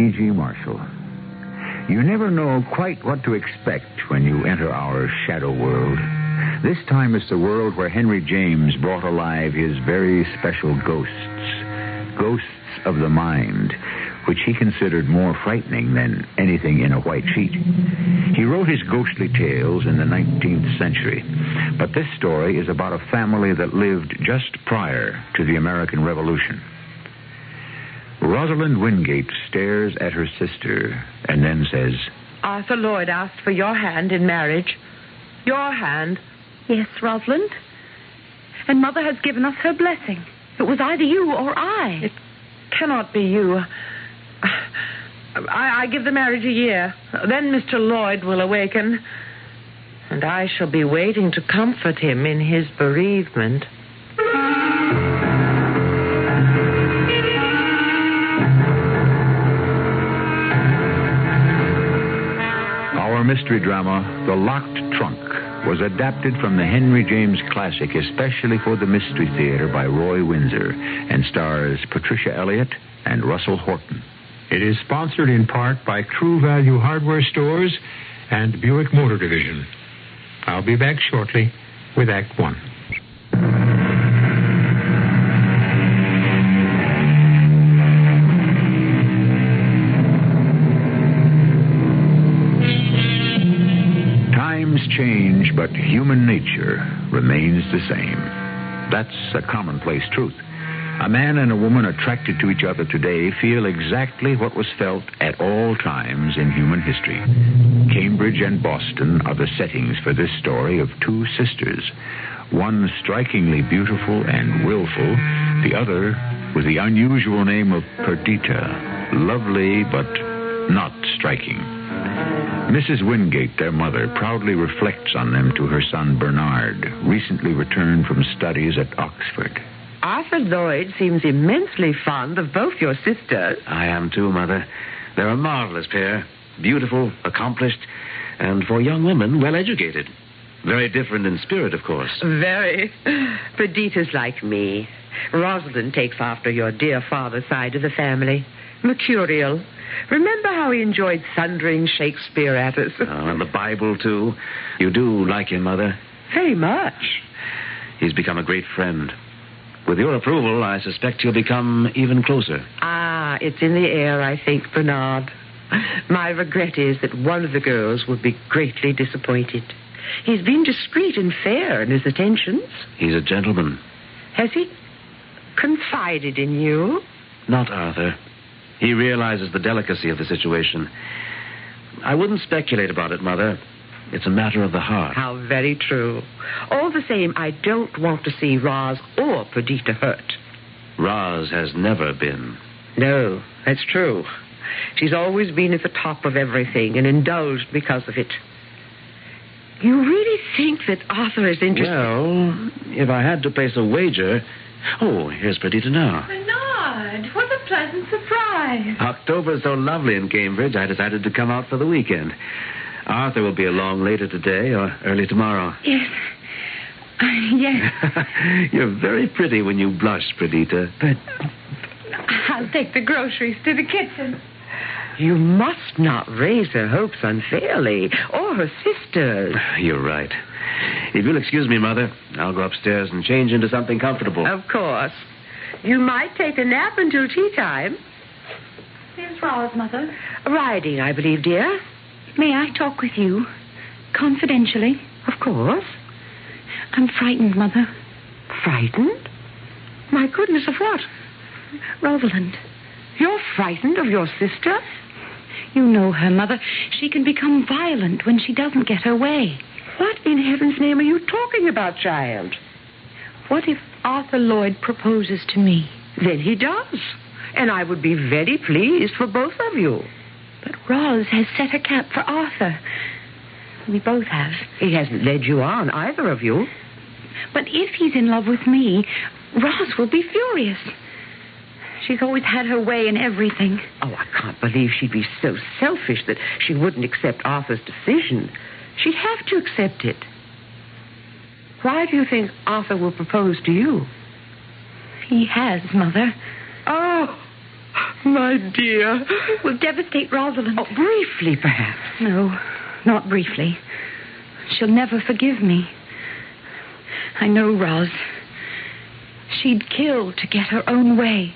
E.G. Marshall. You never know quite what to expect when you enter our shadow world. This time it's the world where Henry James brought alive his very special ghosts of the mind, which he considered more frightening than anything in a white sheet. He wrote his ghostly tales in the 19th century, but this story is about a family that lived just prior to the American Revolution. Rosalind Wingate stares at her sister and then says, Arthur Lloyd asked for your hand in marriage. Your hand. Yes, Rosalind. And Mother has given us her blessing. It was either you or I. It cannot be you. I give the marriage a year. Then Mr. Lloyd will awaken, and I shall be waiting to comfort him in his bereavement. Our mystery drama, The Locked Trunk, was adapted from the Henry James classic especially for the Mystery Theater by Roy Windsor and stars Patricia Elliott and Russell Horton. It is sponsored in part by True Value Hardware Stores and Buick Motor Division. I'll be back shortly with Act One. Times change, but human nature remains the same. That's a commonplace truth. A man and a woman attracted to each other today feel exactly what was felt at all times in human history. Cambridge and Boston are the settings for this story of two sisters. One strikingly beautiful and willful, the other with the unusual name of Perdita, lovely but not striking. Mrs. Wingate, their mother, proudly reflects on them to her son Bernard, recently returned from studies at Oxford. Arthur Lloyd seems immensely fond of both your sisters. I am too, Mother. They're a marvelous pair. Beautiful, accomplished, and for young women, well educated. Very different in spirit, of course. Very. Perdita's like me. Rosalind takes after your dear father's side of the family. Mercurial. Remember how he enjoyed thundering Shakespeare at us? Oh, and the Bible, too. You do like him, Mother? Very much. He's become a great friend. With your approval, I suspect he'll become even closer. Ah, it's in the air, I think, Bernard. My regret is that one of the girls would be greatly disappointed. He's been discreet and fair in his attentions. He's a gentleman. Has he confided in you? Not Arthur. He realizes the delicacy of the situation. I wouldn't speculate about it, Mother. It's a matter of the heart. How very true. All the same, I don't want to see Roz or Perdita hurt. Roz has never been. No, that's true. She's always been at the top of everything and indulged because of it. You really think that Arthur is interested? Well, if I had to place a wager... Oh, here's Perdita now. Bernard, what a pleasant surprise. October's so lovely in Cambridge, I decided to come out for the weekend. Arthur will be along later today or early tomorrow. Yes. Yes. You're very pretty when you blush, Perdita. But I'll take the groceries to the kitchen. You must not raise her hopes unfairly, or her sisters. You're right. If you'll excuse me, Mother, I'll go upstairs and change into something comfortable. Of course. You might take a nap until tea time. Here's Roz, Mother. Riding, I believe, dear. May I talk with you? Confidentially? Of course. I'm frightened, Mother. Frightened? My goodness, of what? Rosalind. You're frightened of your sister? You know her, Mother. She can become violent when she doesn't get her way. What in heaven's name are you talking about, child? What if Arthur Lloyd proposes to me? Then he does. And I would be very pleased for both of you. But Roz has set a cap for Arthur. We both have. He hasn't led you on, either of you. But if he's in love with me, Roz will be furious. She's always had her way in everything. Oh, I can't believe she'd be so selfish that she wouldn't accept Arthur's decision. She'd have to accept it. Why do you think Arthur will propose to you? He has, Mother. Oh, My dear. Will devastate Rosalind. Oh, briefly, perhaps. No, not briefly. She'll never forgive me. I know Roz. She'd kill to get her own way.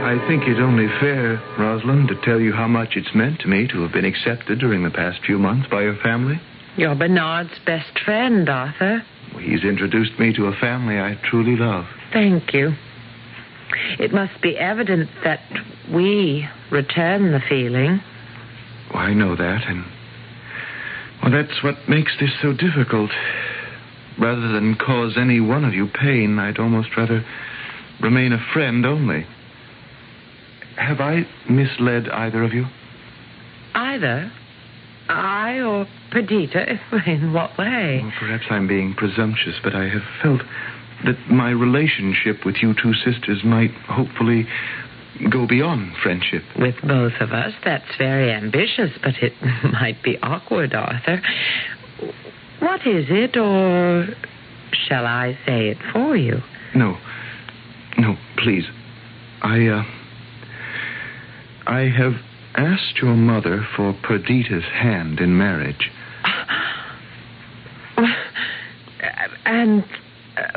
I think it's only fair, Rosalind, to tell you how much it's meant to me to have been accepted during the past few months by your family. You're Bernard's best friend, Arthur. He's introduced me to a family I truly love. Thank you. It must be evident that we return the feeling. Well, I know that, and... well, that's what makes this so difficult. Rather than cause any one of you pain, I'd almost rather remain a friend only. Have I misled either of you? Either? I or Perdita? In what way? Well, perhaps I'm being presumptuous, but I have felt that my relationship with you two sisters might hopefully go beyond friendship. With both of us, that's very ambitious, but it might be awkward, Arthur. What is it, or shall I say it for you? No, please. I have asked your mother for Perdita's hand in marriage. And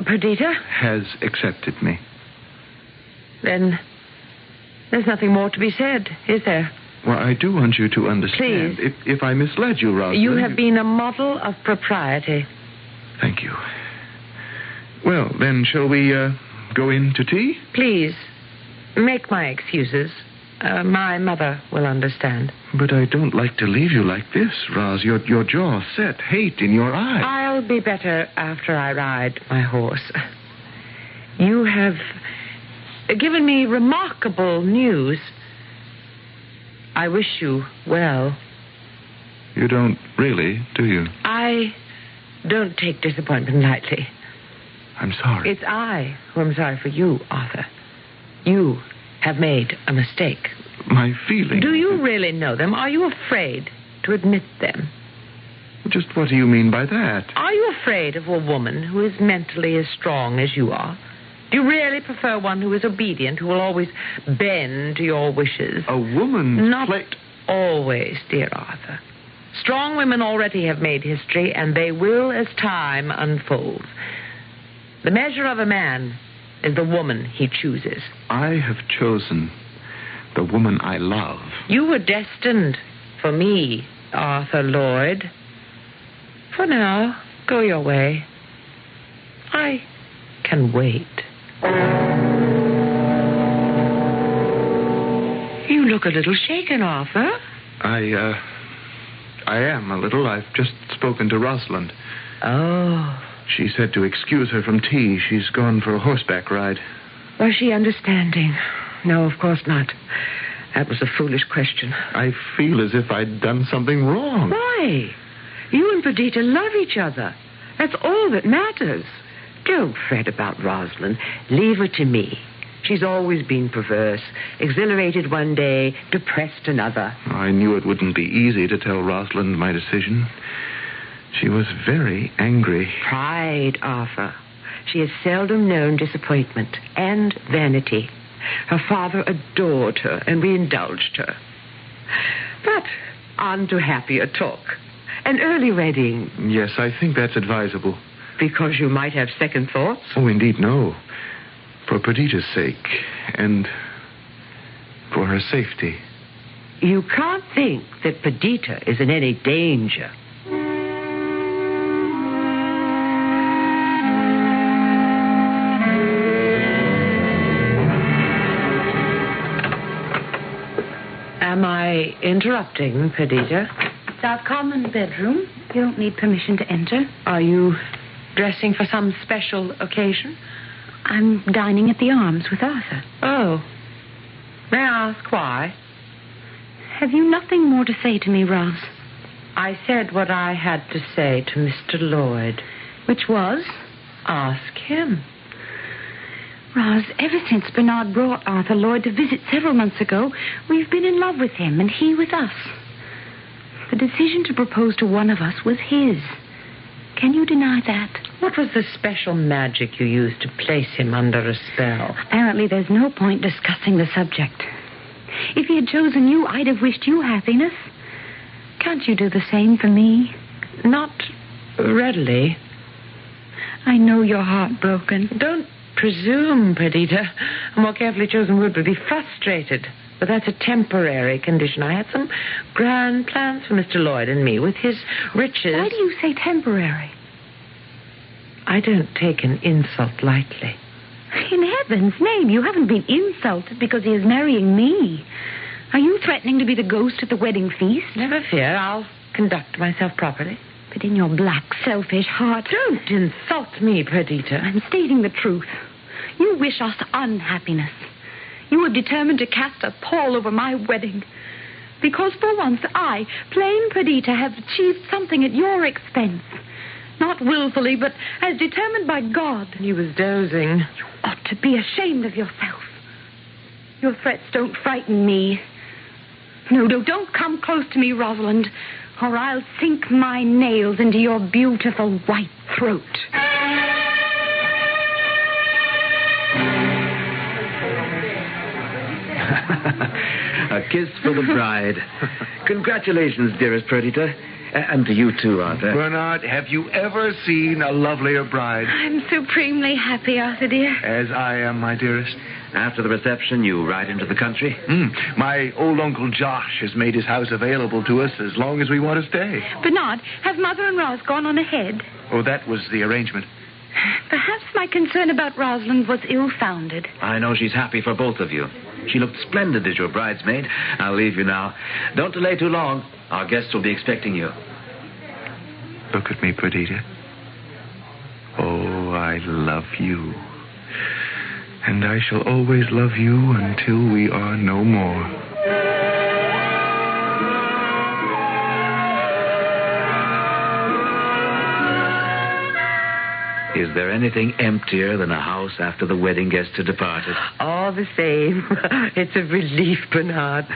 Perdita? Has accepted me. Then there's nothing more to be said, is there? Well, I do want you to understand. Please. If I misled you, Rosalind... You have been a model of propriety. Thank you. Well, then, shall we go in to tea? Please, make my excuses. My mother will understand. But I don't like to leave you like this, Roz. Your jaw set, hate in your eye. I'll be better after I ride my horse. You have given me remarkable news. I wish you well. You don't really, do you? I don't take disappointment lightly. I'm sorry. It's I who am sorry for you, Arthur. You have made a mistake. My feelings... Do you really know them? Are you afraid to admit them? Just what do you mean by that? Are you afraid of a woman who is mentally as strong as you are? Do you really prefer one who is obedient, who will always bend to your wishes? A woman's Not always, dear Arthur. Strong women already have made history, and they will as time unfolds. The measure of a man is the woman he chooses. I have chosen the woman I love. You were destined for me, Arthur Lloyd. For now, go your way. I can wait. You look a little shaken, Arthur. I am a little. I've just spoken to Rosalind. Oh. She said to excuse her from tea. She's gone for a horseback ride. Was she understanding? No, of course not. That was a foolish question. I feel as if I'd done something wrong. Why? You and Perdita love each other. That's all that matters. Don't fret about Rosalind. Leave her to me. She's always been perverse. Exhilarated one day, depressed another. I knew it wouldn't be easy to tell Rosalind my decision. She was very angry. Pride, Arthur. She has seldom known disappointment and vanity. Her father adored her, and we indulged her. But on to happier talk. An early wedding. Yes, I think that's advisable. Because you might have second thoughts? Oh, indeed, no. For Perdita's sake, and for her safety. You can't think that Perdita is in any danger. Am I interrupting, Perdita? It's our common bedroom. You don't need permission to enter. Are you dressing for some special occasion? I'm dining at the Arms with Arthur. Oh. May I ask why? Have you nothing more to say to me, Roz? I said what I had to say to Mr. Lloyd. Which was? Ask him. Roz, ever since Bernard brought Arthur Lloyd to visit several months ago, we've been in love with him and he with us. The decision to propose to one of us was his. Can you deny that? What was the special magic you used to place him under a spell? Apparently there's no point discussing the subject. If he had chosen you, I'd have wished you happiness. Can't you do the same for me? Not readily. I know you're heartbroken. Don't presume, Perdita. A more carefully chosen word would be frustrated. But that's a temporary condition. I had some grand plans for Mr. Lloyd and me with his riches. Why do you say temporary? I don't take an insult lightly. In heaven's name, you haven't been insulted because he is marrying me. Are you threatening to be the ghost at the wedding feast? Never fear, I'll conduct myself properly. But in your black, selfish heart... Don't insult me, Perdita. I'm stating the truth. You wish us unhappiness. You are determined to cast a pall over my wedding. Because for once I, plain Perdita, have achieved something at your expense. Not willfully, but as determined by God. He was dozing. You ought to be ashamed of yourself. Your threats don't frighten me. No, don't come close to me, Rosalind, or I'll sink my nails into your beautiful white throat. A kiss for the bride. Congratulations, dearest Perdita. And to you, too, Arthur. Bernard, have you ever seen a lovelier bride? I'm supremely happy, Arthur, dear. As I am, my dearest. After the reception, you ride into the country? My old Uncle Josh has made his house available to us as long as we want to stay. Bernard, have Mother and Roz gone on ahead? Oh, that was the arrangement. Perhaps my concern about Rosalind was ill-founded. I know she's happy for both of you. She looked splendid as your bridesmaid. I'll leave you now. Don't delay too long. Our guests will be expecting you. Look at me, Perdita. Oh, I love you. And I shall always love you until we are no more. Is there anything emptier than a house after the wedding guests have departed? All the same, it's a relief, Bernard.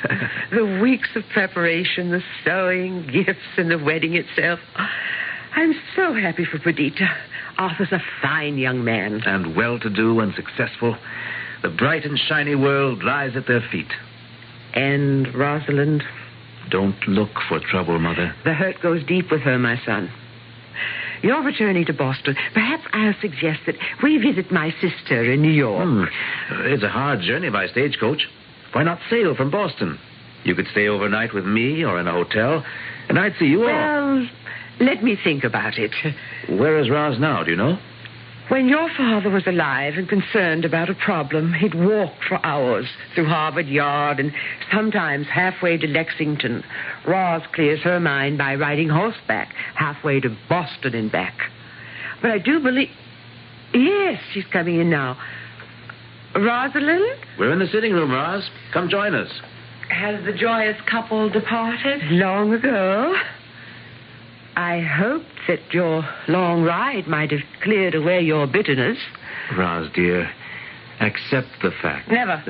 The weeks of preparation, the sewing, gifts, and the wedding itself. I'm so happy for Perdita. Arthur's a fine young man. And well-to-do and successful. The bright and shiny world lies at their feet. And Rosalind? Don't look for trouble, Mother. The hurt goes deep with her, my son. You're returning to Boston. Perhaps I'll suggest that we visit my sister in New York. It's a hard journey by stagecoach. Why not sail from Boston? You could stay overnight with me or in a hotel, and I'd see you all. Well, let me think about it. Where is Roz now, do you know? When your father was alive and concerned about a problem, he'd walk for hours through Harvard Yard and sometimes halfway to Lexington. Roz clears her mind by riding horseback halfway to Boston and back. But I do believe... Yes, she's coming in now. Rosalind? We're in the sitting room, Roz. Come join us. Has the joyous couple departed? Long ago. I hoped that your long ride might have cleared away your bitterness. Roz, dear, accept the fact. Never.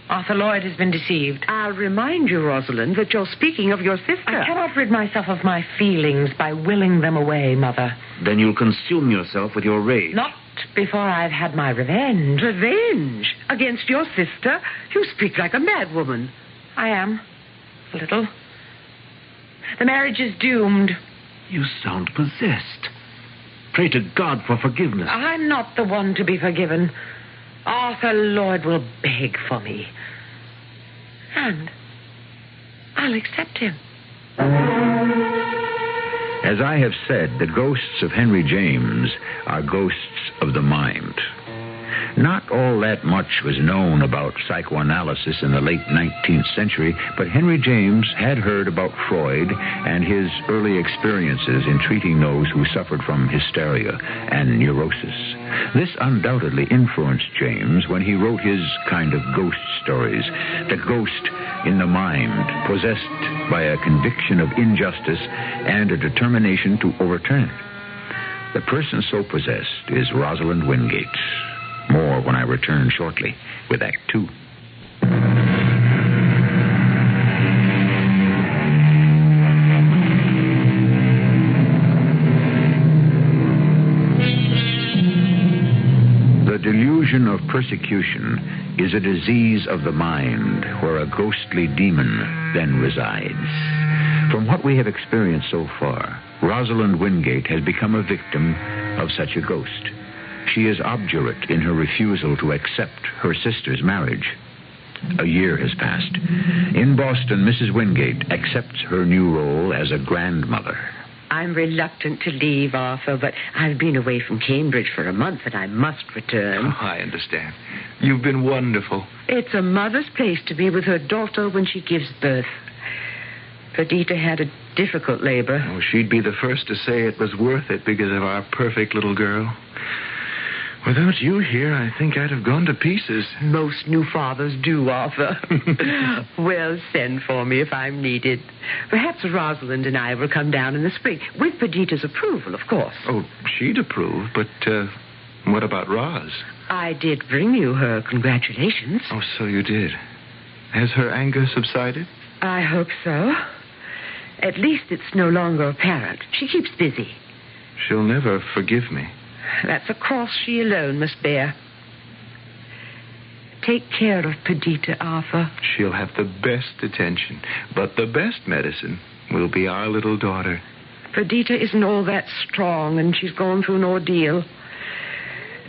Arthur Lloyd has been deceived. I'll remind you, Rosalind, that you're speaking of your sister. I cannot rid myself of my feelings by willing them away, Mother. Then you'll consume yourself with your rage. Not before I've had my revenge. Revenge? Against your sister? You speak like a madwoman. I am. A little. The marriage is doomed. You sound possessed. Pray to God for forgiveness. I'm not the one to be forgiven. Arthur Lloyd will beg for me. And I'll accept him. As I have said, the ghosts of Henry James are ghosts of the mind. Not all that much was known about psychoanalysis in the late 19th century, but Henry James had heard about Freud and his early experiences in treating those who suffered from hysteria and neurosis. This undoubtedly influenced James when he wrote his kind of ghost stories, the ghost in the mind, possessed by a conviction of injustice and a determination to overturn it. The person so possessed is Rosalind Wingate. More when I return shortly with Act 2. delusion of persecution is a disease of the mind where a ghostly demon then resides. From what we have experienced so far, Rosalind Wingate has become a victim of such a ghost. She is obdurate in her refusal to accept her sister's marriage. A year has passed. In Boston, Mrs. Wingate accepts her new role as a grandmother. I'm reluctant to leave, Arthur, but I've been away from Cambridge for a month and I must return. Oh, I understand. You've been wonderful. It's a mother's place to be with her daughter when she gives birth. Perdita had a difficult labor. Oh, she'd be the first to say it was worth it because of our perfect little girl. Without you here, I think I'd have gone to pieces. Most new fathers do, Arthur. Well, send for me if I'm needed. Perhaps Rosalind and I will come down in the spring, with Perdita's approval, of course. Oh, she'd approve, but what about Roz? I did bring you her congratulations. Oh, so you did. Has her anger subsided? I hope so. At least it's no longer apparent. She keeps busy. She'll never forgive me. That's a cross she alone must bear. Take care of Perdita, Arthur. She'll have the best attention, but the best medicine will be our little daughter. Perdita isn't all that strong, and she's gone through an ordeal.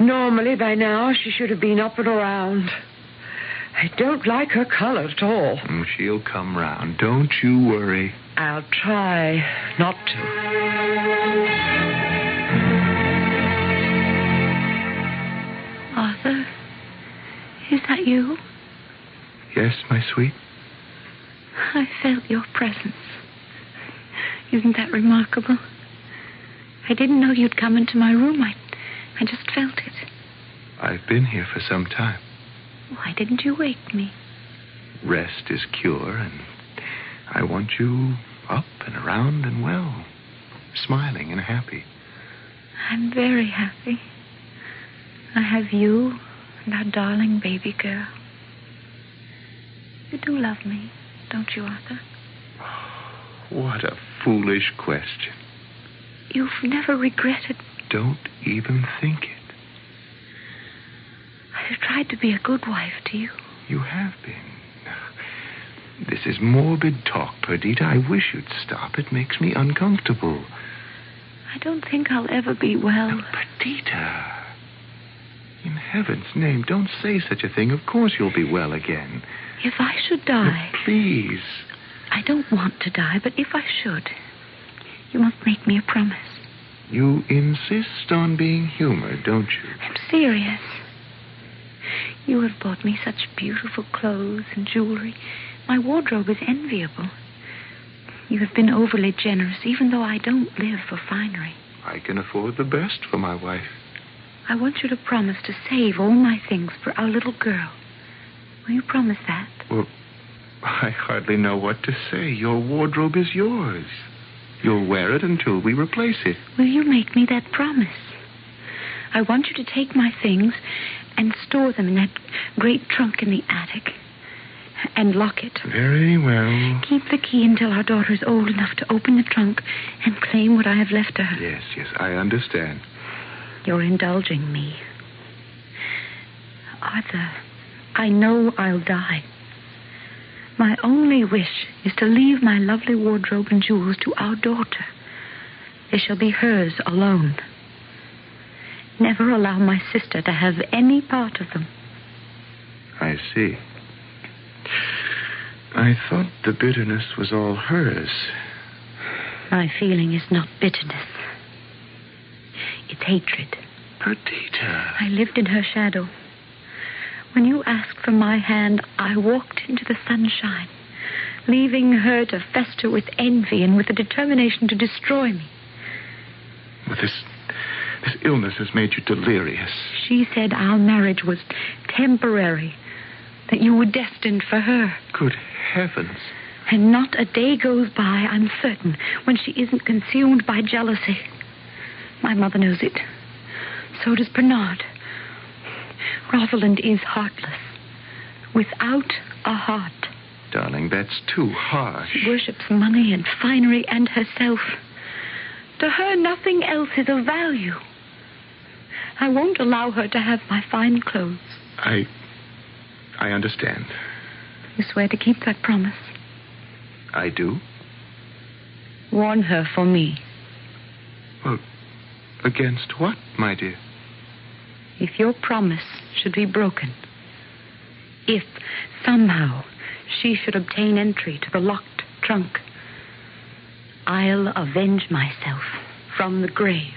Normally, by now, she should have been up and around. I don't like her color at all. She'll come round. Don't you worry. I'll try not to. Arthur, is that you? Yes, my sweet. I felt your presence. Isn't that remarkable? I didn't know you'd come into my room. I just felt it. I've been here for some time. Why didn't you wake me? Rest is cure, and I want you up and around and well, smiling and happy. I'm very happy. I have you and our darling baby girl. You do love me, don't you, Arthur? What a foolish question. You've never regretted... Don't even think it. I've tried to be a good wife to you. You have been. This is morbid talk, Perdita. I wish you'd stop. It makes me uncomfortable. I don't think I'll ever be well. Now, Perdita... In heaven's name, don't say such a thing. Of course you'll be well again. If I should die... No, please. I don't want to die, but if I should, you must make me a promise. You insist on being humored, don't you? I'm serious. You have bought me such beautiful clothes and jewelry. My wardrobe is enviable. You have been overly generous, even though I don't live for finery. I can afford the best for my wife. I want you to promise to save all my things for our little girl. Will you promise that? Well, I hardly know what to say. Your wardrobe is yours. You'll wear it until we replace it. Will you make me that promise? I want you to take my things and store them in that great trunk in the attic. And lock it. Very well. Keep the key until our daughter is old enough to open the trunk and claim what I have left to her. Yes, I understand. You're indulging me. Arthur, I know I'll die. My only wish is to leave my lovely wardrobe and jewels to our daughter. They shall be hers alone. Never allow my sister to have any part of them. I see. I thought the bitterness was all hers. My feeling is not bitterness. It's hatred. Perdita. I lived in her shadow. When you asked for my hand, I walked into the sunshine, leaving her to fester with envy and with a determination to destroy me. Well, this illness has made you delirious. She said our marriage was temporary, that you were destined for her. Good heavens. And not a day goes by, I'm certain, when she isn't consumed by jealousy. My mother knows it. So does Bernard. Rosalind is heartless, without a heart. Darling, that's too harsh. She worships money and finery and herself. To her, nothing else is of value. I won't allow her to have my fine clothes. I understand. You swear to keep that promise? I do. Warn her for me. Well, against what, my dear? If your promise should be broken, if somehow she should obtain entry to the locked trunk, I'll avenge myself from the grave.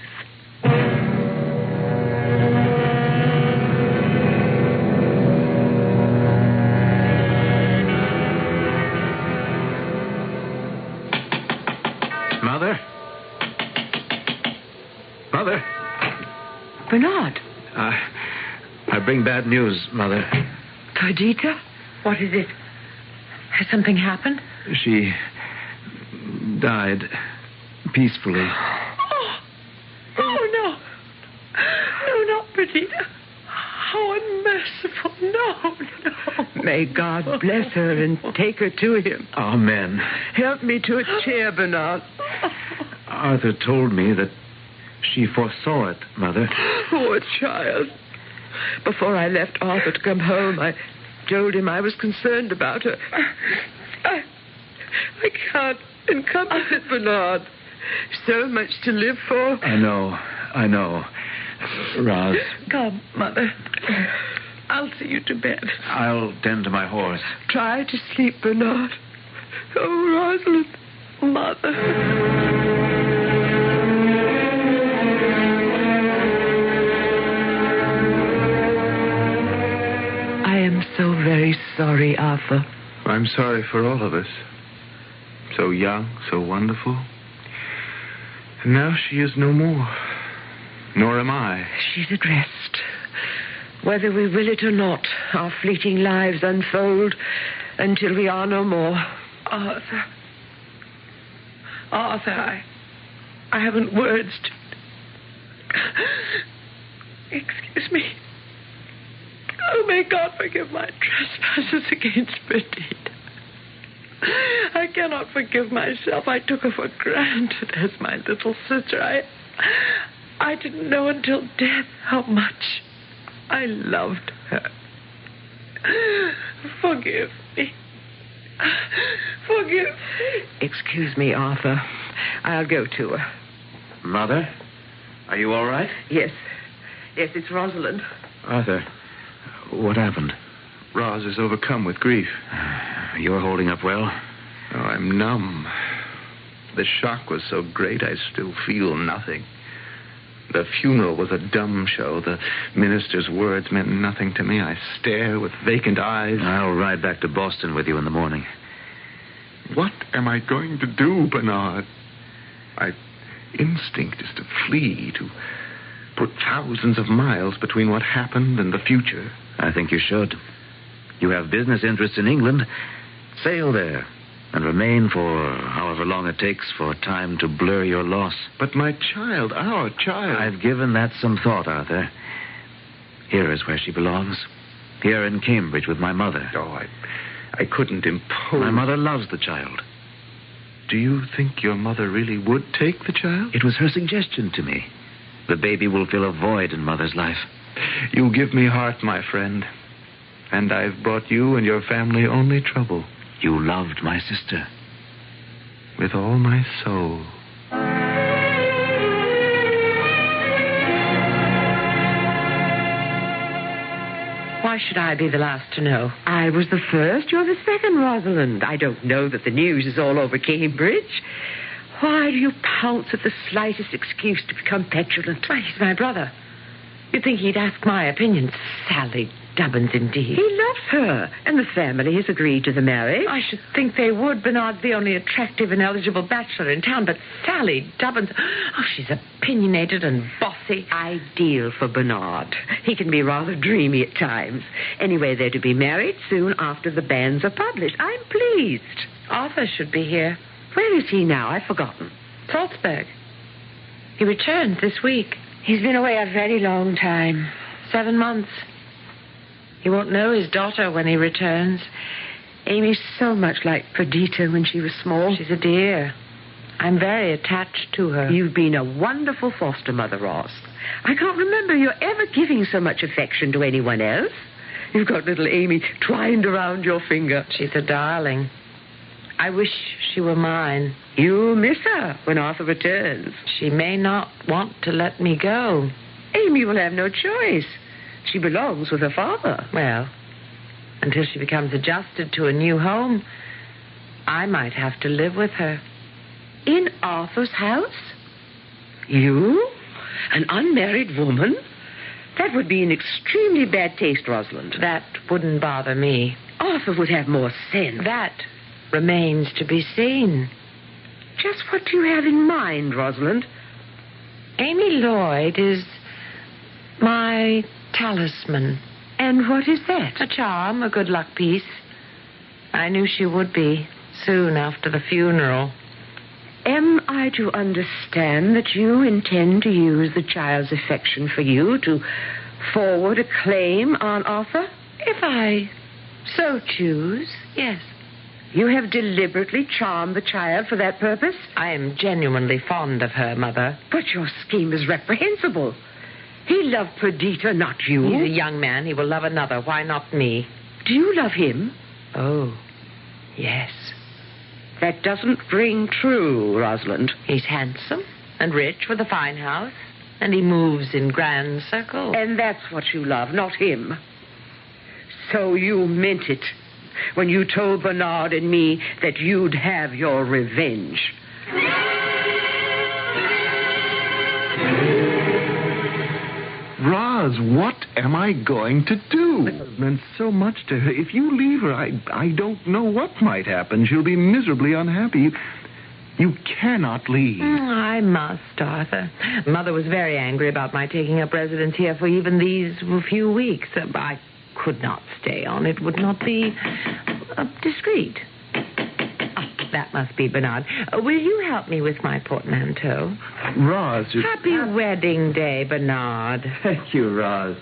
Mother? Mother? Bernard. I bring bad news, Mother. Perdita? What is it? Has something happened? She died peacefully. Oh, no. No, not Perdita. How unmerciful. No. May God bless her and take her to him. Amen. Help me to a chair, Bernard. Arthur told me that she foresaw it, Mother. Poor child. Before I left Arthur to come home, I told him I was concerned about her. I can't encompass it, Bernard. So much to live for. I know. Roz. Come, Mother. I'll see you to bed. I'll tend to my horse. Try to sleep, Bernard. Oh, Rosalind. Mother. I am so very sorry, Arthur. I'm sorry for all of us. So young, so wonderful. And now she is no more. Nor am I. She's at rest. Whether we will it or not, our fleeting lives unfold until we are no more. Arthur, I haven't words to... Excuse me. Oh, may God forgive my trespasses against Perdita. I cannot forgive myself. I took her for granted as my little sister. I didn't know until death how much I loved her. Forgive me. Forgive me. Excuse me, Arthur. I'll go to her. Mother? Are you all right? Yes, it's Rosalind. Arthur, what happened? Roz is overcome with grief. You're holding up well? Oh, I'm numb. The shock was so great I still feel nothing. The funeral was a dumb show. The minister's words meant nothing to me. I stare with vacant eyes. I'll ride back to Boston with you in the morning. What am I going to do, Bernard? My instinct is to flee, to put thousands of miles between what happened and the future. I think you should. You have business interests in England. Sail there and remain for however long it takes for time to blur your loss. But my child, our child... I've given that some thought, Arthur. Here is where she belongs. Here in Cambridge with my mother. Oh, I couldn't impose... My mother loves the child. Do you think your mother really would take the child? It was her suggestion to me. The baby will fill a void in Mother's life. You give me heart, my friend. And I've brought you and your family only trouble. You loved my sister. With all my soul. Why should I be the last to know? I was the first. You're the second, Rosalind. I don't know that the news is all over Cambridge. Why do you pounce at the slightest excuse to become petulant? Why, he's my brother. You'd think he'd ask my opinion. Sally Dubbins, indeed. He loves her, and the family has agreed to the marriage. I should think they would. Bernard's the only attractive and eligible bachelor in town, but Sally Dubbins... Oh, she's opinionated and bossy. Ideal for Bernard. He can be rather dreamy at times. Anyway, they're to be married soon after the banns are published. I'm pleased. Arthur should be here. Where is he now? I've forgotten. Salzburg. He returns this week. He's been away a very long time. 7 months. He won't know his daughter when he returns. Amy's so much like Perdita when she was small. She's a dear. I'm very attached to her. You've been a wonderful foster mother, Ross. I can't remember you ever giving so much affection to anyone else. You've got little Amy twined around your finger. She's a darling. I wish she were mine. You'll miss her when Arthur returns. She may not want to let me go. Amy will have no choice. She belongs with her father. Well, until she becomes adjusted to a new home, I might have to live with her. In Arthur's house? You? An unmarried woman? That would be in extremely bad taste, Rosalind. That wouldn't bother me. Arthur would have more sense. That remains to be seen. Just what do you have in mind, Rosalind? Amy Lloyd is my talisman. And what is that? A charm, a good luck piece. I knew she would be soon after the funeral. Am I to understand that you intend to use the child's affection for you to forward a claim on Arthur? If I so choose, yes. You have deliberately charmed the child for that purpose? I am genuinely fond of her, Mother. But your scheme is reprehensible. He loved Perdita, not you. He's a young man. He will love another. Why not me? Do you love him? Oh, yes. That doesn't ring true, Rosalind. He's handsome and rich with a fine house, and he moves in grand circles. And that's what you love, not him. So you meant it when you told Bernard and me that you'd have your revenge. Roz, what am I going to do? It meant so much to her. If you leave her, I don't know what might happen. She'll be miserably unhappy. You cannot leave. I must, Arthur. Mother was very angry about my taking up residence here for even these few weeks. I could not stay on. It would not be discreet. That must be Bernard. Will you help me with my portmanteau? Roz, Happy wedding day, Bernard. Thank you, Roz.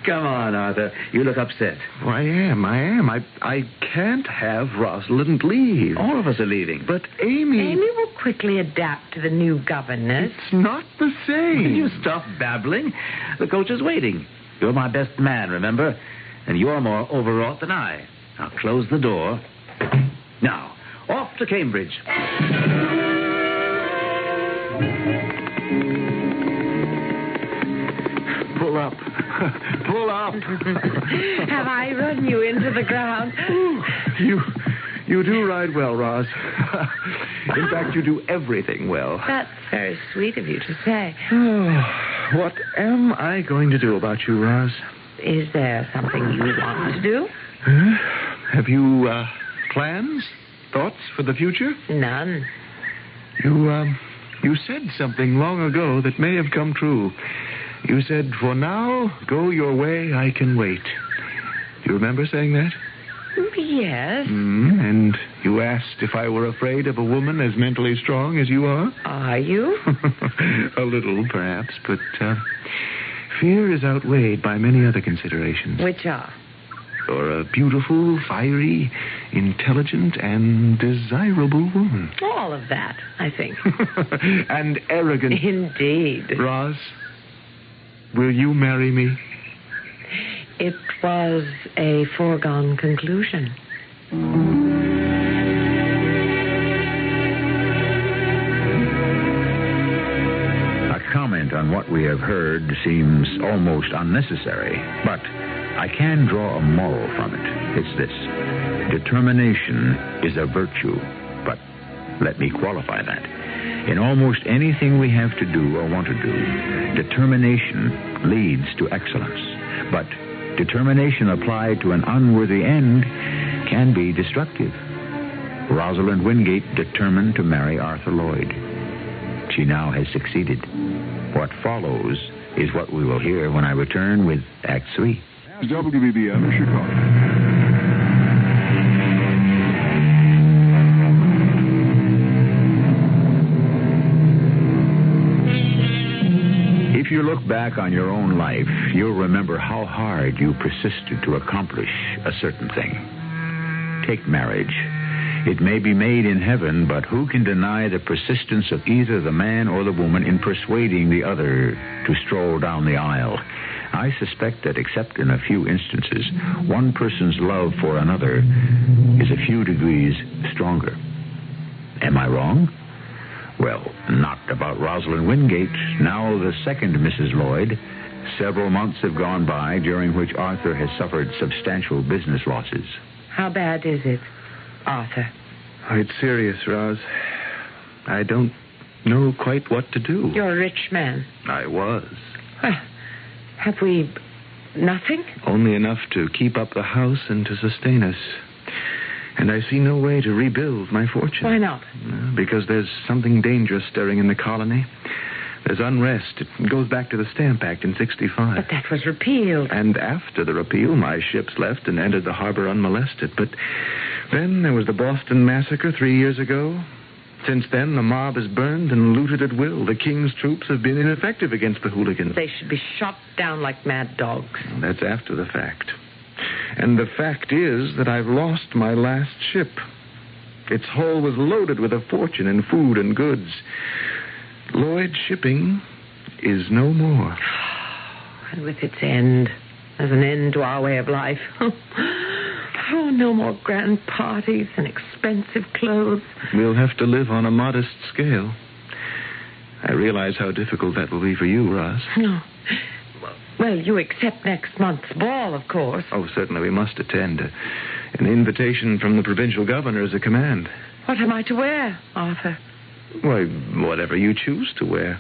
Come on, Arthur. You look upset. Oh, I am. I can't have Rosalind leave. All of us are leaving. But Amy... Amy will quickly adapt to the new governess. It's not the same. Will you stop babbling? The coach is waiting. You're my best man, remember? And you're more overwrought than I. Now, close the door. Now, off to Cambridge. Pull up. Pull up. Have I run you into the ground? You do ride well, Roz. In fact, you do everything well. That's very sweet of you to say. What am I going to do about you, Roz? Is there something you want to do? Have you plans? Thoughts for the future? None. You said something long ago that may have come true. You said, for now, go your way, I can wait. Do you remember saying that? Yes. And you asked if I were afraid of a woman as mentally strong as you are? Are you? A little, perhaps, but fear is outweighed by many other considerations. Which are? You're a beautiful, fiery, intelligent, and desirable woman. All of that, I think. And arrogant. Indeed. Roz, will you marry me? It was a foregone conclusion. A comment on what we have heard seems almost unnecessary, but I can draw a moral from it. It's this. Determination is a virtue, but let me qualify that. In almost anything we have to do or want to do, determination leads to excellence. But determination applied to an unworthy end can be destructive. Rosalind Wingate determined to marry Arthur Lloyd. She now has succeeded. What follows is what we will hear when I return with Act 3. WBBM, Chicago. If you look back on your own life, you'll remember how hard you persisted to accomplish a certain thing. Take marriage. It may be made in heaven, but who can deny the persistence of either the man or the woman in persuading the other to stroll down the aisle? I suspect that, except in a few instances, one person's love for another is a few degrees stronger. Am I wrong? Well, not about Rosalind Wingate, now the second Mrs. Lloyd. Several months have gone by, during which Arthur has suffered substantial business losses. How bad is it, Arthur? Oh, it's serious, Roz. I don't know quite what to do. You're a rich man. I was. Well, have we nothing? Only enough to keep up the house and to sustain us. And I see no way to rebuild my fortune. Why not? Because there's something dangerous stirring in the colony. There's unrest. It goes back to the Stamp Act in 1965. But that was repealed. And after the repeal, my ships left and entered the harbor unmolested. But then there was the Boston Massacre 3 years ago. Since then, the mob has burned and looted at will. The king's troops have been ineffective against the hooligans. They should be shot down like mad dogs. That's after the fact. And the fact is that I've lost my last ship. Its hull was loaded with a fortune in food and goods. Lloyd Shipping is no more. And with its end, there's an end to our way of life. Oh, no more grand parties and expensive clothes. We'll have to live on a modest scale. I realize how difficult that will be for you, Roz. No. Well, you accept next month's ball, of course. Oh, certainly we must attend. An invitation from the provincial governor is a command. What am I to wear, Arthur? Why, whatever you choose to wear.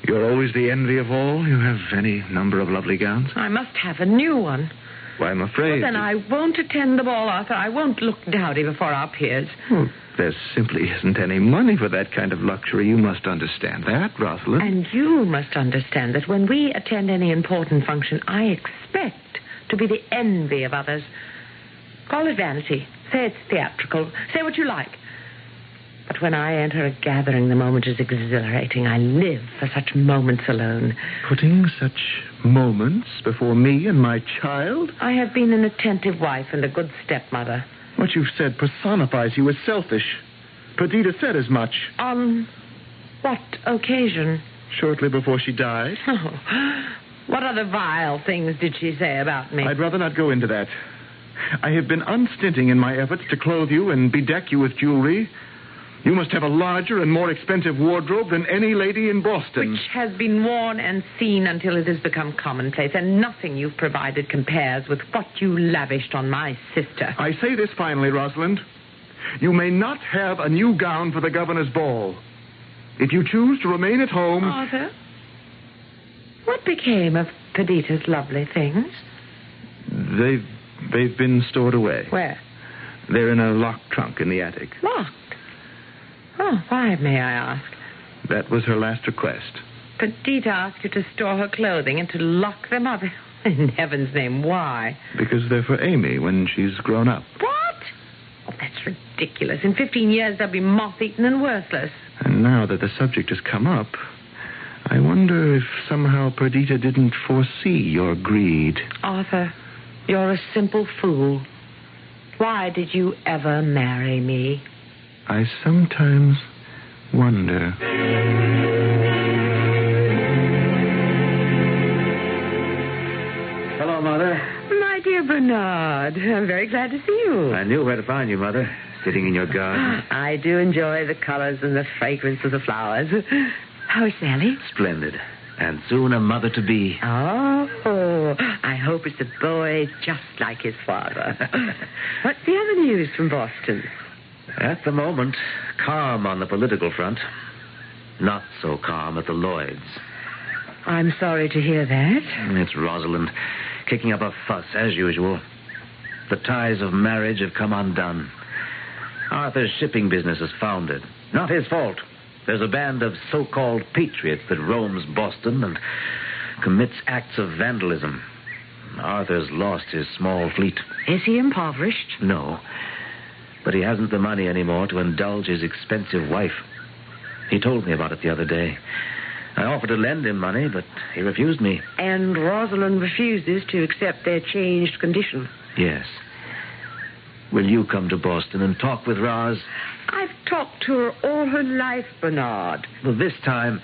You're always the envy of all. You have any number of lovely gowns. I must have a new one. Why, I'm afraid... Well, then I won't attend the ball, Arthur. I won't look dowdy before our peers. Well, there simply isn't any money for that kind of luxury. You must understand that, Rosalind. And you must understand that when we attend any important function, I expect to be the envy of others. Call it vanity. Say it's theatrical. Say what you like. But when I enter a gathering, the moment is exhilarating. I live for such moments alone. Putting such moments before me and my child? I have been an attentive wife and a good stepmother. What you've said personifies you as selfish. Perdita said as much. On what occasion? Shortly before she died. Oh, what other vile things did she say about me? I'd rather not go into that. I have been unstinting in my efforts to clothe you and bedeck you with jewelry. You must have a larger and more expensive wardrobe than any lady in Boston. Which has been worn and seen until it has become commonplace, and nothing you've provided compares with what you lavished on my sister. I say this finally, Rosalind. You may not have a new gown for the governor's ball. If you choose to remain at home... Arthur, what became of Perdita's lovely things? They've been stored away. Where? They're in a locked trunk in the attic. Locked? Oh, why, may I ask? That was her last request. Perdita asked you to store her clothing and to lock them up. In heaven's name, why? Because they're for Amy when she's grown up. What? Oh, that's ridiculous. In 15 years, they'll be moth-eaten and worthless. And now that the subject has come up, I wonder if somehow Perdita didn't foresee your greed. Arthur, you're a simple fool. Why did you ever marry me? I sometimes wonder. Hello, Mother. My dear Bernard, I'm very glad to see you. I knew where to find you, Mother. Sitting in your garden. I do enjoy the colors and the fragrance of the flowers. How is Sally? Splendid. And soon a mother-to-be. Oh, I hope it's a boy just like his father. What's the other news from Boston? At the moment, calm on the political front. Not so calm at the Lloyds. I'm sorry to hear that. It's Rosalind, kicking up a fuss, as usual. The ties of marriage have come undone. Arthur's shipping business is founded. Not his fault. There's a band of so-called patriots that roams Boston and commits acts of vandalism. Arthur's lost his small fleet. Is he impoverished? No. But he hasn't the money anymore to indulge his expensive wife. He told me about it the other day. I offered to lend him money, but he refused me. And Rosalind refuses to accept their changed condition. Yes. Will you come to Boston and talk with Roz? I've talked to her all her life, Bernard. Well, this time...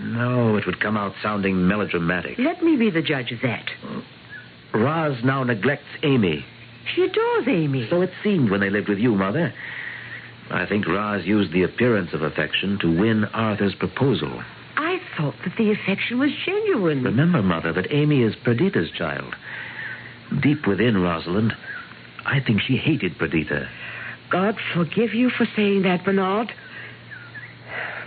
No, it would come out sounding melodramatic. Let me be the judge of that. Roz now neglects Amy. She adores Amy. So it seemed when they lived with you, Mother. I think Roz used the appearance of affection to win Arthur's proposal. I thought that the affection was genuine. Remember, Mother, that Amy is Perdita's child. Deep within Rosalind, I think she hated Perdita. God forgive you for saying that, Bernard.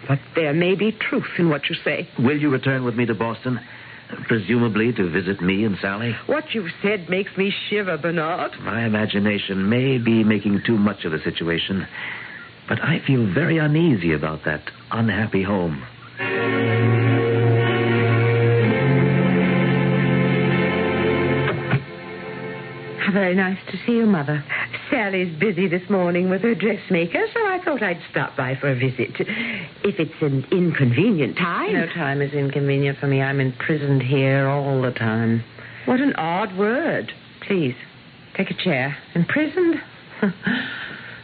But there may be truth in what you say. Will you return with me to Boston? Presumably to visit me and Sally? What you've said makes me shiver, Bernard. My imagination may be making too much of the situation, but I feel very uneasy about that unhappy home. Very nice to see you, Mother. Sally's busy this morning with her dressmaker, so I thought I'd stop by for a visit. If it's an inconvenient time. No time is inconvenient for me. I'm imprisoned here all the time. What an odd word. Please, take a chair. Imprisoned? Well,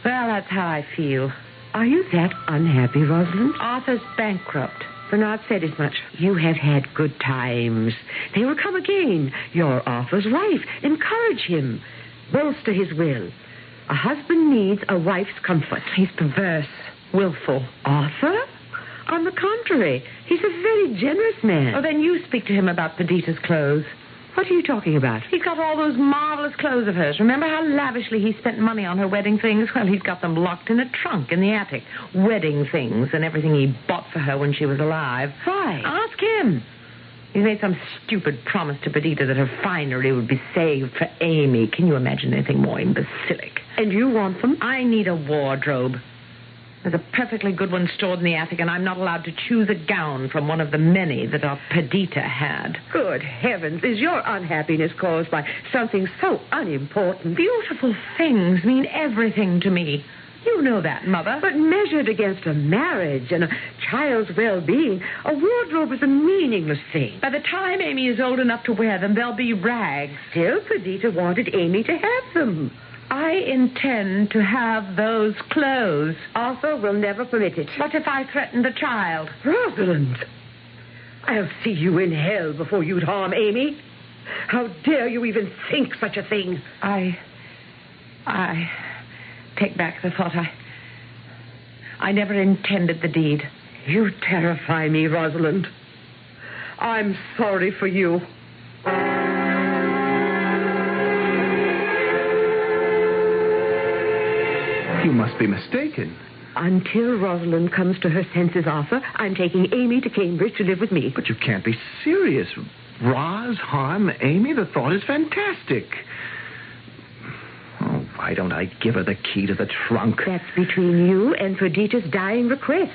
that's how I feel. Are you that unhappy, Rosalind? Arthur's bankrupt. Bernard said as much. You have had good times. They will come again. You're Arthur's wife. Encourage him. Bolster his will. A husband needs a wife's comfort. He's perverse, willful. Arthur? On the contrary, he's a very generous man. Oh, then you speak to him about Perdita's clothes. What are you talking about? He's got all those marvelous clothes of hers. Remember how lavishly he spent money on her wedding things? Well, he's got them locked in a trunk in the attic. Wedding things and everything he bought for her when she was alive. Why? Ask him. He's made some stupid promise to Perdita that her finery would be saved for Amy. Can you imagine anything more imbecilic? And you want them? I need a wardrobe. There's a perfectly good one stored in the attic, and I'm not allowed to choose a gown from one of the many that our Perdita had. Good heavens, is your unhappiness caused by something so unimportant? Beautiful things mean everything to me. You know that, Mother. But measured against a marriage and a child's well-being, a wardrobe is a meaningless thing. By the time Amy is old enough to wear them, they'll be rags. Still, Perdita wanted Amy to have them. I intend to have those clothes. Arthur will never permit it. What if I threaten the child? Rosalind, I'll see you in hell before you'd harm Amy. How dare you even think such a thing? I take back the thought. I never intended the deed. You terrify me, Rosalind. I'm sorry for you. You must be mistaken. Until Rosalind comes to her senses, Arthur, I'm taking Amy to Cambridge to live with me. But you can't be serious. Roz harm Amy? The thought is fantastic. Oh, why don't I give her the key to the trunk? That's between you and Perdita's dying request.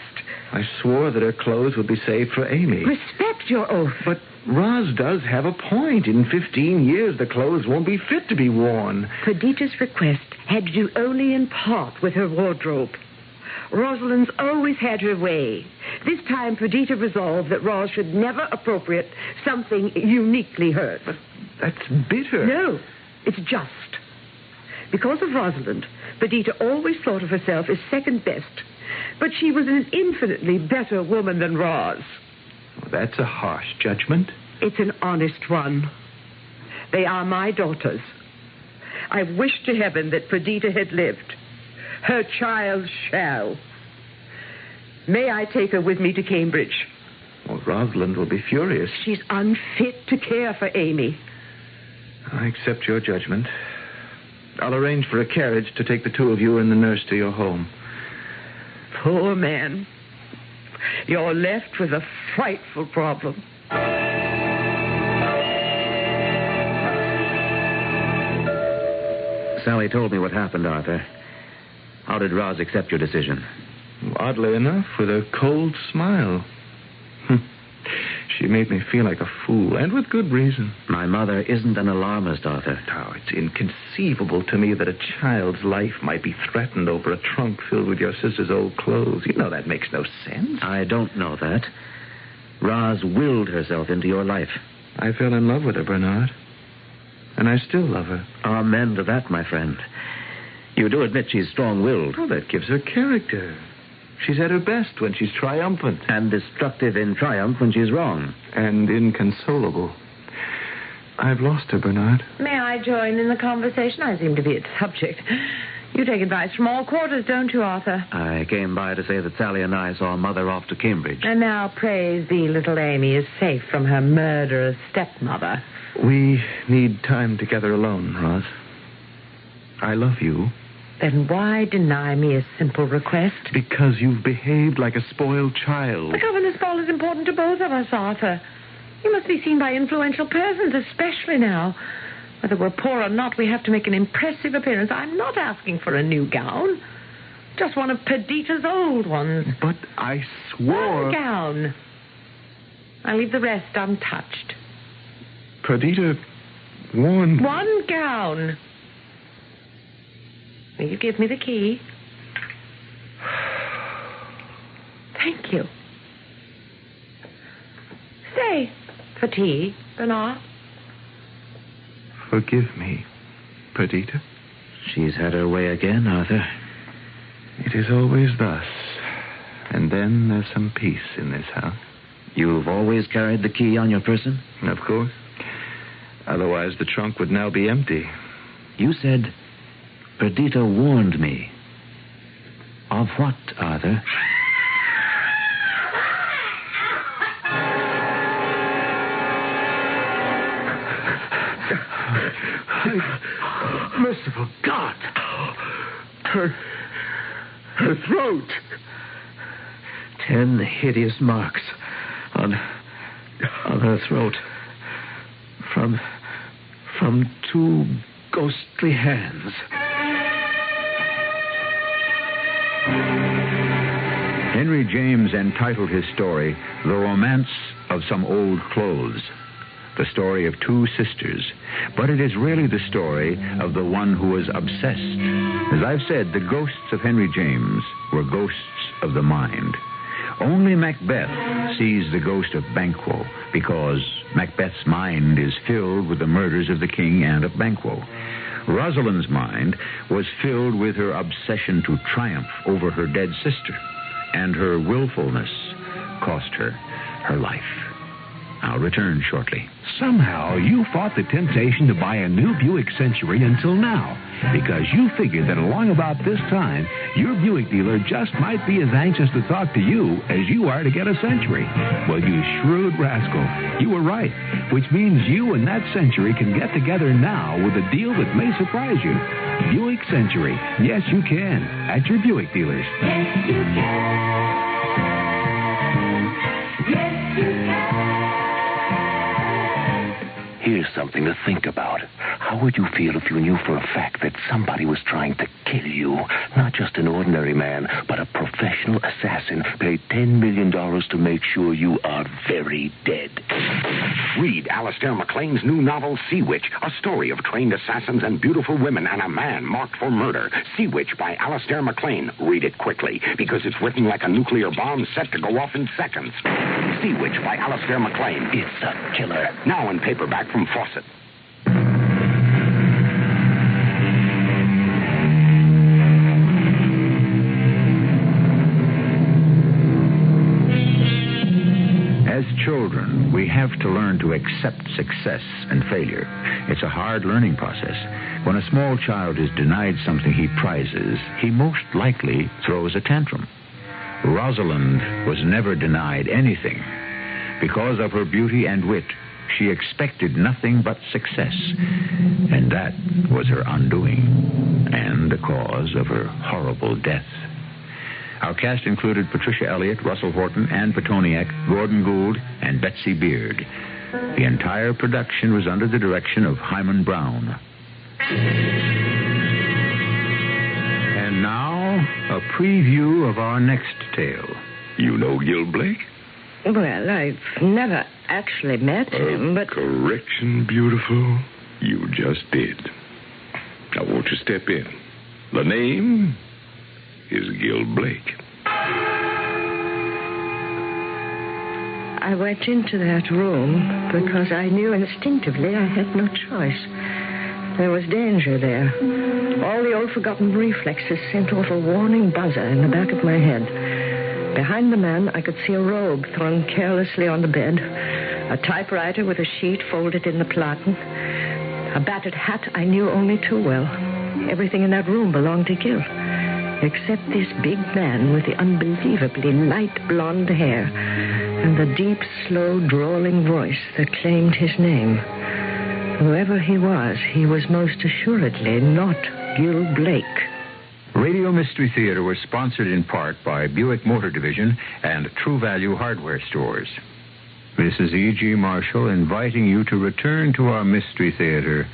I swore that her clothes would be saved for Amy. Respect your oath. But Roz does have a point. In 15 years, the clothes won't be fit to be worn. Perdita's request had to do only in part with her wardrobe. Rosalind's always had her way. This time, Perdita resolved that Roz should never appropriate something uniquely hers. But that's bitter. No, it's just. Because of Rosalind, Perdita always thought of herself as second best. But she was an infinitely better woman than Roz. Well, that's a harsh judgment. It's an honest one. They are my daughters. I wish to heaven that Perdita had lived. Her child shall. May I take her with me to Cambridge? Well, Rosalind will be furious. She's unfit to care for Amy. I accept your judgment. I'll arrange for a carriage to take the two of you and the nurse to your home. Poor man. You're left with a frightful problem. Sally told me what happened, Arthur. How did Roz accept your decision? Oddly enough, with a cold smile. She made me feel like a fool, and with good reason. My mother isn't an alarmist, Arthur. Oh, it's inconceivable to me that a child's life might be threatened over a trunk filled with your sister's old clothes. You know that makes no sense. I don't know that. Roz willed herself into your life. I fell in love with her, Bernard. And I still love her. Amen to that, my friend. You do admit she's strong-willed. Oh, that gives her character. She's at her best when she's triumphant. And destructive in triumph when she's wrong. And inconsolable. I've lost her, Bernard. May I join in the conversation? I seem to be its subject. You take advice from all quarters, don't you, Arthur? I came by to say that Sally and I saw Mother off to Cambridge. And now, praise be, little Amy is safe from her murderous stepmother. We need time together alone, Roz. I love you. Then why deny me a simple request? Because you've behaved like a spoiled child. The governess ball is important to both of us, Arthur. You must be seen by influential persons, especially now. Whether we're poor or not, we have to make an impressive appearance. I'm not asking for a new gown. Just one of Perdita's old ones. But I swore... One gown. I leave the rest untouched. Perdita warned... One gown. Will you give me the key? Thank you. Stay for tea, Bernard. Forgive me, Perdita. She's had her way again, Arthur. It is always thus. And then there's some peace in this house. You've always carried the key on your person? Of course. Otherwise, the trunk would now be empty. You said Perdita warned me. Of what, Arthur? Merciful God! Her throat. 10 hideous marks on her throat from 2 ghostly hands. Henry James entitled his story The Romance of Some Old Clothes, the story of 2 sisters, but it is really the story of the one who was obsessed. As I've said, the ghosts of Henry James were ghosts of the mind. Only Macbeth sees the ghost of Banquo because Macbeth's mind is filled with the murders of the king and of Banquo. Rosalind's mind was filled with her obsession to triumph over her dead sister, and her willfulness cost her her life. I'll return shortly. Somehow you fought the temptation to buy a new Buick Century until now, because you figured that along about this time, your Buick dealer just might be as anxious to talk to you as you are to get a Century. Well, you shrewd rascal, you were right, which means you and that Century can get together now with a deal that may surprise you. Buick Century. Yes, you can. At your Buick dealers. Yes, you can. Yes, you can. Here's something to think about. How would you feel if you knew for a fact that somebody was trying to kill you? Not just an ordinary man, but a professional assassin paid $10 million to make sure you are very dead. Read Alastair MacLean's new novel, Sea Witch, a story of trained assassins and beautiful women and a man marked for murder. Sea Witch by Alastair MacLean. Read it quickly, because it's written like a nuclear bomb set to go off in seconds. Sea Witch by Alastair MacLean. It's a killer. Now in paperback from Fawcett. As children, we have to learn to accept success and failure. It's a hard learning process. When a small child is denied something he prizes, he most likely throws a tantrum. Rosalind was never denied anything. Because of her beauty and wit, she expected nothing but success. And that was her undoing, and the cause of her horrible death. Our cast included Patricia Elliott, Russell Horton, Ann Petoniak, Gordon Gould, and Betsy Beard. The entire production was under the direction of Hyman Brown. And now, a preview of our next tale. You know Gil Blake? Well, I've never actually met him, but... Correction, beautiful. You just did. Now, won't you step in? The name is Gil Blake. I went into that room because I knew instinctively I had no choice. There was danger there. All the old forgotten reflexes sent off a warning buzzer in the back of my head. Behind the man, I could see a robe thrown carelessly on the bed, a typewriter with a sheet folded in the platen, a battered hat I knew only too well. Everything in that room belonged to Gil, except this big man with the unbelievably light blonde hair and the deep, slow, drawling voice that claimed his name. Whoever he was most assuredly not Gil Blake. Radio Mystery Theater was sponsored in part by Buick Motor Division and True Value Hardware Stores. This is E.G. Marshall inviting you to return to our Mystery Theater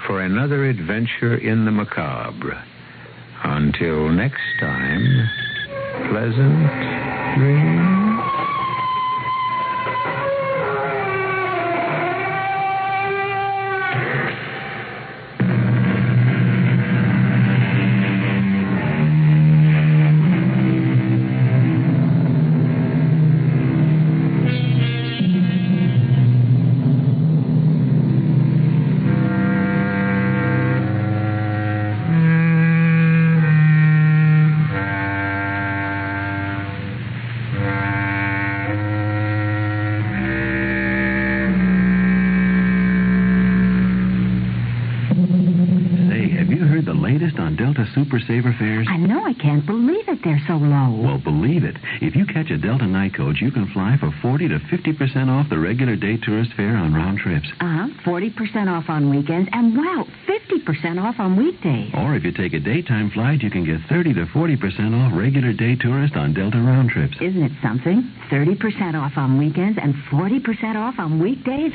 for another adventure in the macabre. Until next time, pleasant dreams. Super Saver fares? I know. I can't believe it. They're so low. Well, believe it. If you catch a Delta night coach, you can fly for 40 to 50% off the regular day tourist fare on round trips. 40% off on weekends, and wow, 50% off on weekdays. Or if you take a daytime flight, you can get 30 to 40% off regular day tourist on Delta round trips. Isn't it something? 30% off on weekends and 40% off on weekdays.